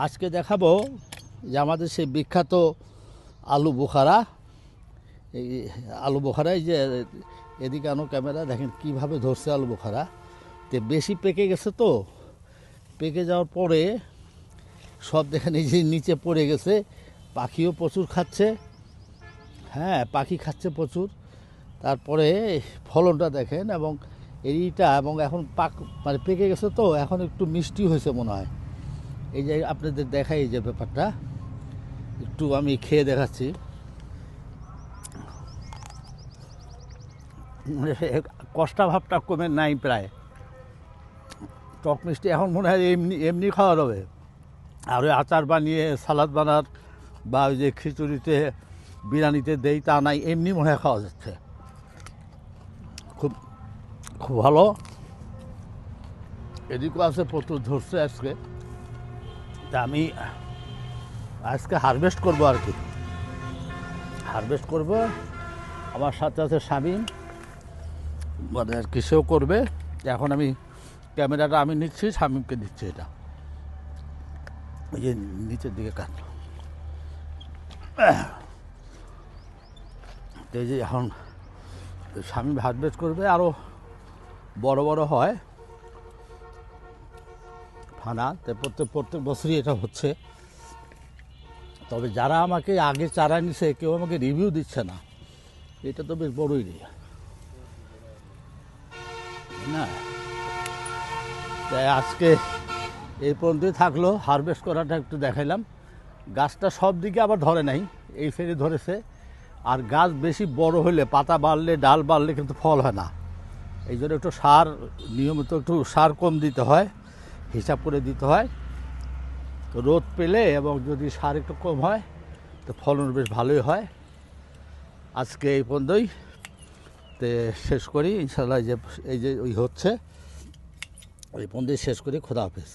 আজকে দেখাবো যে আমাদের সেই বিখ্যাত আলু বোখারা। এই আলু বোখারায় যে এদিকে আনো ক্যামেরা, দেখেন কিভাবে ধরছে আলু বোখারা। তো বেশি পেকে গেছে, তো পেকে যাওয়ার পরে সব দেখেন এই যে নিচে পড়ে গেছে। পাখিও প্রচুর খাচ্ছে, হ্যাঁ পাখি খাচ্ছে প্রচুর। তারপরে ফলনটা দেখেন, এবং এইটা এবং এখন মানে পেকে গেছে, তো এখন একটু মিষ্টি হয়েছে মনে হয়। এই যে আপনাদের দেখাই এই যে ব্যাপারটা, একটু আমি খেয়ে দেখাচ্ছি। কষ্টা ভাবটা কমে নাই প্রায়। টক মিষ্টি এখন মনে হয় এমনি এমনি খাওয়া যাবে। আর ওই আচার বানিয়ে সালাদ বানার বা ওই যে খিচুড়িতে বিরিয়ানিতে দেই তা নাই, এমনি মনে হয় খাওয়া যাচ্ছে। খুব খুব ভালো। এদিকেও আছে প্রচুর ধরছে আজকে। তা আমি আজকে হারভেস্ট করবো আর কি, হারভেস্ট করব। আমার সাথে আছে শামীম, মানে আর কি সেও করবে। এখন আমি ক্যামেরাটা আমি নিচ্ছি, শামীমকে দিচ্ছি এটা। ওই যে নিচের দিকে কাটলো। এই যে এখন শামীম হারভেস্ট করবে, আরও বড় বড় হয় ফানা। প্রত্যেক বছরই এটা হচ্ছে। তবে যারা আমাকে আগে চারা নিছে কেউ আমাকে রিভিউ দিচ্ছে না। এটা তো বেশ বড়ই না। তাই আজকে এই পর্যন্তই থাকলো। হারভেস্ট করাটা একটু দেখাইলাম। গাছটা সব দিকে আবার ধরে নাই, এই ফেরি ধরেছে। আর গাছ বেশি বড় হলে, পাতা বাড়লে, ডাল বাড়লে কিন্তু ফল হয় না। এই জন্য একটু সার, নিয়মিত একটু সার কম দিতে হয়, হিসাব করে দিতে হয়। তো রোদ পেলে এবং যদি সার একটু কম হয় তো ফলন বেশ ভালোই হয়। আজকে এই পর্যন্তই শেষ করি ইনশাল্লাহ। এই যে ওই হচ্ছে, এই পর্যন্তই শেষ করি। খোদা হাফেজ।